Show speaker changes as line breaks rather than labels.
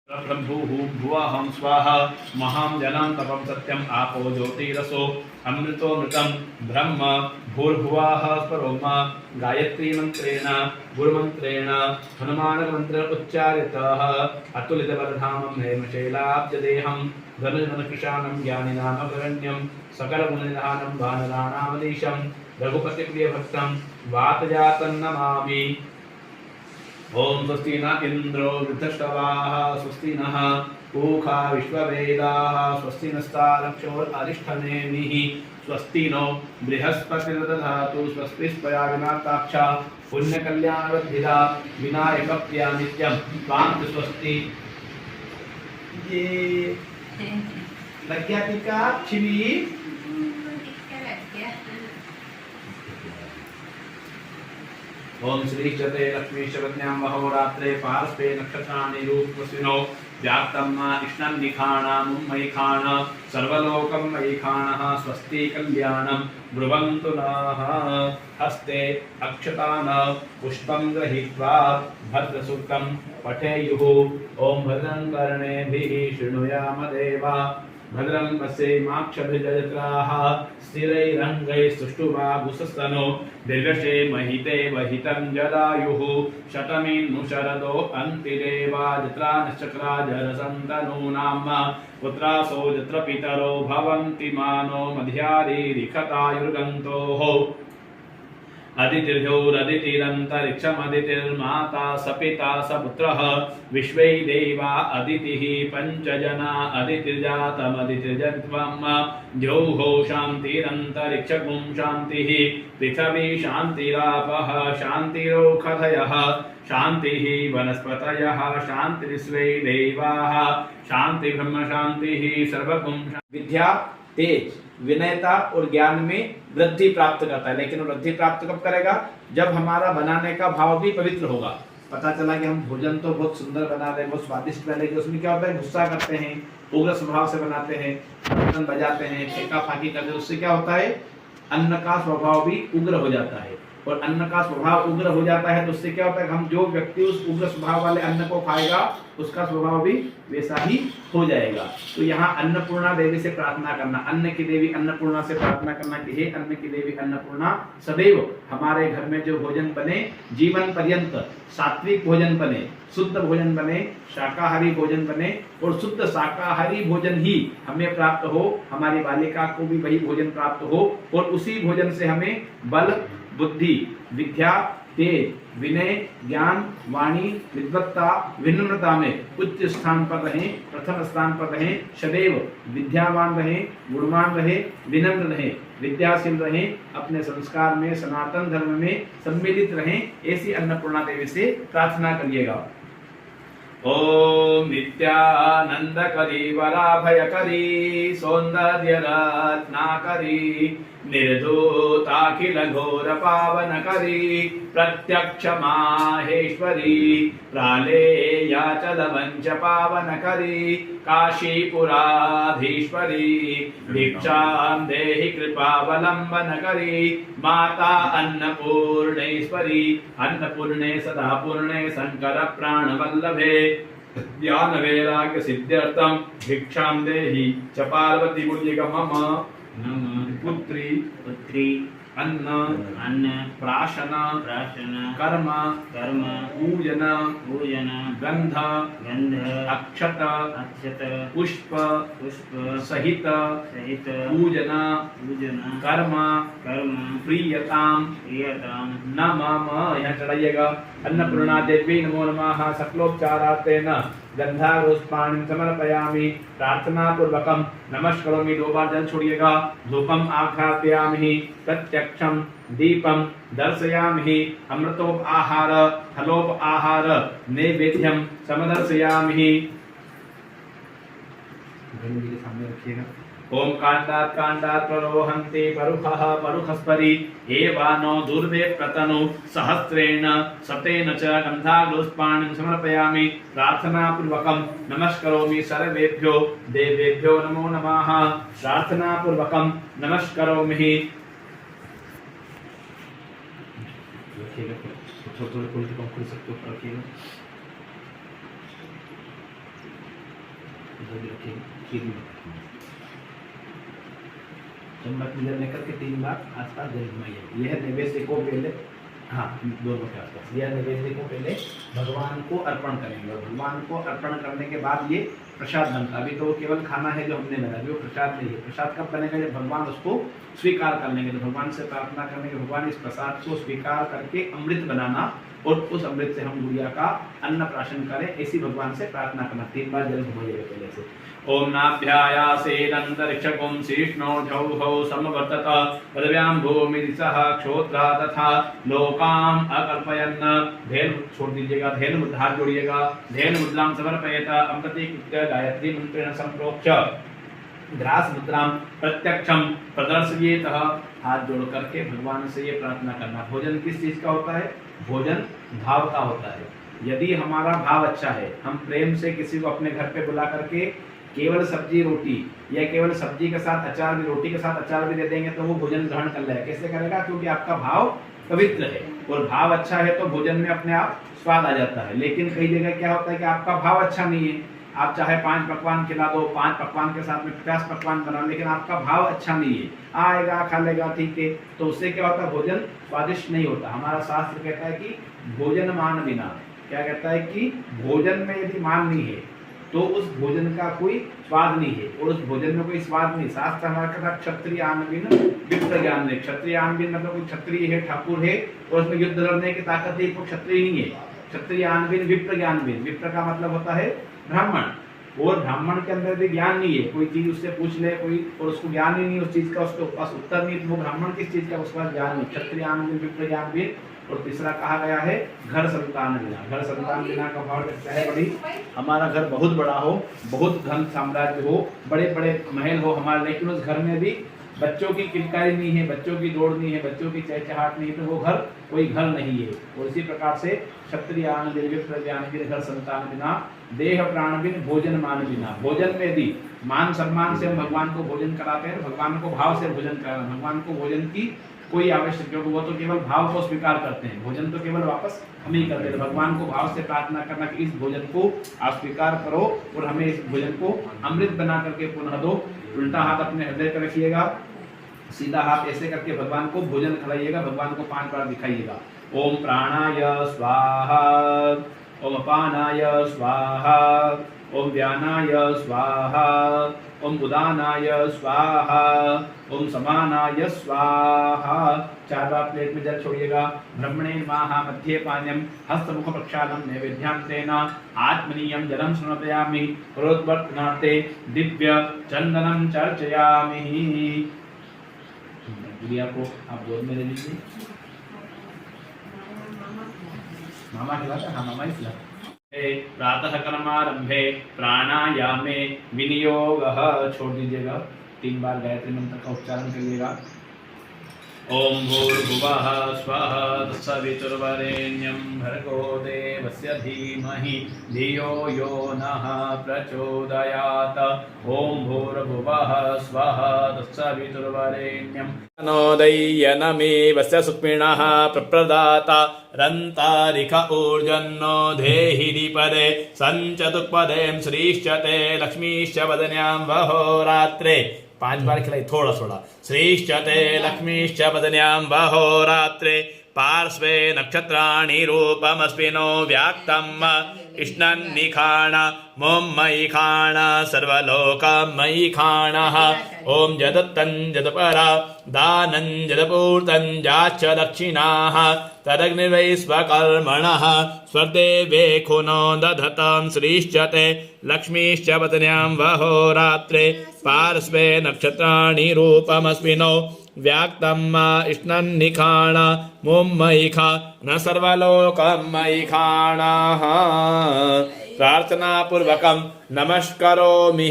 प्रभुः भुवहं स्वाहा महां जनं तपं सत्यम् आपो ज्योतिरसो अमृतो मृतं ब्रह्म भूर्भुवः स्वरोम गायत्री मंत्रेण गुरुमंत्रेण हनुमान मंत्र उच्चारितः अतुलितबलधामं हेमशैलाब्जदेहं धनुर्धनुकृशानं ज्ञानिनाम् अग्रगण्यं सकलगुणनिधानं वानराणामधीशं रघुपतिप्रियभक्तं वातजातं नमामि। ओम स्वस्ति न इंद्रो वृद्धश्रवाः स्वस्ति नः पूषा विश्ववेदाः स्वस्ति नस्तारक्षोररिष्ठनेमिः स्वस्ति नो बृहस्पतिर्दधातु स्वस्ति स्वयाविनाताक्षा पुण्यकल्याणवद्धिदा विनायकप्रिया नित्यं स्वांत स्वस्ति। ये लग गया टीका छिवी ओम श्री चते लक्ष्मी शवन्यां महोरात्रे पार्श्वे नक्षत्राणि रूपस्विनो व्याप्तं इष्णं निखाणां मयिखाण सर्वलोकं मयिखाणः स्वस्ति कल्याणं ब्रुवन्तु नः। हस्ते अक्षतान् पुष्पं गृहीत्वा भद्रसूक्तं पठेयुः। ओम भद्रं कर्णेभिः शृणुयाम देवा भद्रं पश्येमाक्षभिर्यजत्राः स्थिरैरङ्गैः सुष्ठुवागुंसस्तनो दीर्घशे महिते वहितं जदायुः शतमिन्नु शरदो अन्तिरेवा जत्रा नश्चक्रा जरसन्तनूनां पुत्रासो यत्र पितरो भवन्ति मानो मध्यारीरिखतायुर्गन्तोः अदितिर्जोरदितिरन्तरिक्षमदितिर्माता सपिता सपुत्रः विश्वै देवा अदितिः पञ्चजना अदितिर्जातमदितिर्जन्त्वम् द्यौः शान्तिरन्तरिक्षगुं शान्तिः पृथिवी शान्तिरापः शान्तिरोषधयः शान्तिः वनस्पतयः शान्तिर्विश्वै देवाः शान्ति ब्रह्म शान्तिः सर्वगुं। विद्या तेज विनयता और ज्ञान में वृद्धि प्राप्त करता है, लेकिन वृद्धि प्राप्त कब करेगा? जब हमारा बनाने का भाव भी पवित्र होगा। पता चला कि हम भोजन तो बहुत सुंदर बना रहे हैं, बहुत स्वादिष्ट बना रहे हैं, उसमें क्या होता है? गुस्सा करते हैं, उग्र स्वभाव से बनाते हैं, बर्तन बजाते हैं, फेंका फाकी करते हैं, उससे क्या होता है? अन्न का स्वभाव भी उग्र हो जाता है। और अन्न का स्वभाव उग्र हो जाता है तो उससे क्या होता है? हम जो व्यक्ति उस उग्र स्वभाव वाले अन्न को खाएगा उसका स्वभाव भी वैसा ही हो जाएगा। तो यहाँ अन्नपूर्णा देवी से प्रार्थना करना, अन्न की देवी अन्नपूर्णा से प्रार्थना करना कि हे अन्न की देवी अन्नपूर्णा, सदैव हमारे घर में जो भोजन बने जीवन पर्यंत सात्विक भोजन बने, शुद्ध भोजन बने, शाकाहारी भोजन बने और शुद्ध शाकाहारी भोजन ही हमें प्राप्त हो, हमारी बालिका को भी वही भोजन प्राप्त हो और उसी भोजन से हमें बल बुद्धि विद्या तेज विनय ज्ञान वाणी विद्वत्ता विनम्रता में उच्च स्थान पर रहें, प्रथम स्थान पर रहें, सदैव विद्यावान रहें, गुणवान रहें, विनम्र रहें, विद्याशील रहें, अपने संस्कार में सनातन धर्म में सम्मिलित रहें, ऐसी अन्नपूर्णा देवी से प्रार्थना करिएगा। ओम नित्यानंदकरी वराभयकरी सौंदर्यरत्नाकरी निर्धूताखिल घोर पावनकरी प्रत्यक्ष माहेश्वरी प्रालेयाचल वंच पावनकरी काशीपुराधीश्वरी दीक्षां देहि कृपावलंबनकरी माता अन्नपूर्णेश्वरी अन्नपूर्णे सदा पूर्णे शंकर प्राणवल्लभे ज्ञान वैराग्य सिद्ध्यर्थम भिक्षां देहि च पार्वती बोलिएगा। मम पुत्री पुत्री अन्न अन्न प्राशन प्राशन कर्म कर्म पूजन पूजन गंध गंध अक्षत अक्षत पुष्प पुष्प सहित सहित पूजन पूजन कर्म कर्म प्रियताम प्रियताम न मम। यहाँ चढ़ाइएगा। अन्नपूर्णा देवी नमो नमः सकलोपचारातेन गंधारोष्पाणिं समर्पयामि प्रार्थना पूर्वकम नमस्करोमि। 2 बार जल छोड़िएगा। धूपम आघ्रापयामि प्रत्यक्षम दीपम दर्शयामि अमृतोप आहार फलोप आहार नैवेद्यम समदर्शयामि। सामने रखिएगा। ओम कांडात कांडात प्ररोहन्ति परुखः परुखस्परि एवानो दूर्वे प्रतनु सहस्रेण सतेन च गन्धाग्लोष्पाणिं समर्पयामि प्रार्थना पूर्वकं नमस्करोमि सर्वेभ्यो देवेभ्यो नमो नमः। प्रार्थना पूर्वकं नमस्करोमि। थोड़ा थोड़ा खोल के कम कर सकते हो, रखिएगा।
इधर भी रखेंगे, खीर में चम्मच इधर लेकर के 3 बार आसपास जल घुमाइए। यह नैवेद्य को पहले, हाँ दोनों के आसपास, यह नैवेद्य को पहले भगवान को अर्पण करेंगे और भगवान को अर्पण करने के बाद ये प्रसाद बनता। अभी तो केवल खाना है जो हमने बनाया, जो प्रसाद नहीं है। प्रसाद कब बनेगा? जब भगवान उसको स्वीकार कर लेंगे। तो भगवान से प्रार्थना करने के भगवान इस प्रसाद को स्वीकार करके अमृत बनाना और उस अमृत से हम गुड़िया का अन्न प्राशन करें, ऐसी भगवान से प्रार्थना करना। 3 बार जल घुमाइएगा पहले से। ओम नाभ्यायासेदन्तरिक्षगुं शीर्ष्णो झौहौ समवर्तत पदव्यां भूमिरिसः क्षोत्रा तथा लोकाम अकल्पयन्। ध्येन छोड़ दीजिएगा, ध्येन मुद्रा हाथ जोड़िएगा, ध्येन मुद्रां समर्पयेत अमृते कृत्य गायत्री मंत्रेण संप्रोक्ष ग्रास मुद्रां प्रत्यक्षम प्रदर्शयेत। हाथ जोड़ करके भगवान से ये प्रार्थना करना। भोजन किस चीज का होता है? भोजन भाव का होता है। यदि हमारा भाव अच्छा है, हम प्रेम से किसी को अपने घर पे बुला करके केवल सब्जी रोटी या केवल सब्जी के साथ अचार भी, रोटी के साथ अचार भी दे देंगे तो वो भोजन ग्रहण कर लेगा। कैसे करेगा? क्योंकि आपका भाव पवित्र है और भाव अच्छा है तो भोजन में अपने आप स्वाद आ जाता है। लेकिन कई जगह क्या होता है कि आपका भाव अच्छा नहीं है, आप चाहे 5 पकवान खिला दो, 5 पकवान के साथ में 50 पकवान बना, लेकिन आपका भाव अच्छा नहीं है, आएगा खा लेगा ठीक है, तो उससे क्या होता है? भोजन स्वादिष्ट नहीं होता। हमारा शास्त्र कहता है कि भोजन मान बिना, क्या कहता है कि भोजन में यदि मान नहीं है तो उस भोजन का कोई स्वाद नहीं है और उस भोजन में कोई स्वाद नहीं। शास्त्र हमारा कहता है क्षत्रिय आन बिन विप्र ज्ञान नहीं। क्षत्रिय आन बिन मतलब कोई क्षत्रिय है, ठाकुर है और उसमें युद्ध लड़ने की ताकत है, तो क्षत्रिय नहीं है। क्षत्रिय आन बिन विप्र ज्ञान बिन, विप्र का मतलब होता है ब्राह्मण, और ब्राह्मण के अंदर भी ज्ञान नहीं है। कोई चीज उससे पूछ ले कोई और उसको ज्ञान ही नहीं उस चीज का, उसके पास उत्तर नहीं, तो वो ब्राह्मण किस चीज का? उसके पास ज्ञान नहीं। क्षत्रिय आन बिन विप्र ज्ञान बिन। और तीसरा कहा गया है घर संतान बिना। घर संतान बिना का भाव चाहे बड़ी हमारा घर बहुत बड़ा हो, बहुत धन साम्राज्य हो, बड़े बड़े महल हो हमारे, लेकिन उस घर में भी बच्चों की किलकारी नहीं है, बच्चों की दौड़ नहीं है, बच्चों की चहचहाट नहीं है, तो वो घर कोई घर नहीं है। और इसी प्रकार से क्षत्रिय आन बिन विप्र ज्ञान बिन घर संतान बिना देह प्राण बिन भोजन मान बिना। भोजन में यदि मान सम्मान से हम भगवान को भोजन कराते हैं, भगवान को भाव से भोजन कराना, भगवान को भोजन की कोई आवश्यक, क्योंकि वो तो केवल भाव को स्वीकार करते हैं, भोजन तो केवल वापस हम ही करते हैं। तो भगवान को भाव से प्रार्थना करना कि इस भोजन को आप स्वीकार करो और हमें इस भोजन को अमृत बना करके पुनः दो। उल्टा हाथ अपने हृदय पर रखिएगा, सीधा हाथ ऐसे करके भगवान को भोजन खिलाइएगा, भगवान को 5 बार दिखाइएगा। ओम प्राणाय स्वाहा, ओम अपानाय स्वाहा, ओम व्यानाय स्वाहा, ओम उदानाय स्वाहा, ओम समानाय स्वाहा। 4 बार प्लेट में जल छोड़िएगा। ब्रह्मणे नमः मध्ये पानीयम हस्तमुख प्रक्षालनं नैवेद्यं तेन आत्मनीयं जलं समर्पयामि। प्रोद्वर्तनार्थे दिव्य चंदनं चर्चयामि। गुड़िया को आप गोद में ले लीजिए। मामा खिलाता? हाँ मामा ही खिलाता। प्रातः कर्मारंभे प्राणायामे विनियोगः। छोड़ दीजिएगा। 3 बार गायत्री मंत्र का उच्चारण करिएगा। ओम भूर्भुवः स्वः तत्सवितुर्वरेण्यं भर्गो देवस्य धीमहि धियो यो नः प्रचोदयात्। ओम भूर्भुवः स्वः तत्सवितुर्वरेण्यं नोदय्यनमेवस्य सुक्मिणः प्रप्रदाता रन्तारिक ऊर्जन्नो देहि पदे संचतुक्पदें श्रीश्चते लक्ष्मीश्च वदन्यां वहोरात्रे। 5 बार खिलाई, थोड़ा थोड़ा। श्रीश्चते लक्ष्मीश्च वदन्यां वहोरात्रे पार्श्वे नक्षत्राणि रूपमस्मिनो व्याक्तम् इष्णन्निखाण मों मयि खाण सर्वलोकं मयि खाणः। ओम जदत्तं जदपरा दानं जदपूर्तं जाच्च दक्षिणाः तदग्निर्वै स्वकर्मणः स्वर्देवे खुनो दधतं श्रीश्चते लक्ष्मीश्च वदन्यां वहोरात्रे पार्श्वे नक्षत्राणि रूपमस्मिनो व्याक्तम् इष्णन्निखाण मों मयि खाण सर्वलोकं मयि खाणः। प्रार्थना पूर्वकं नमस्करोमि।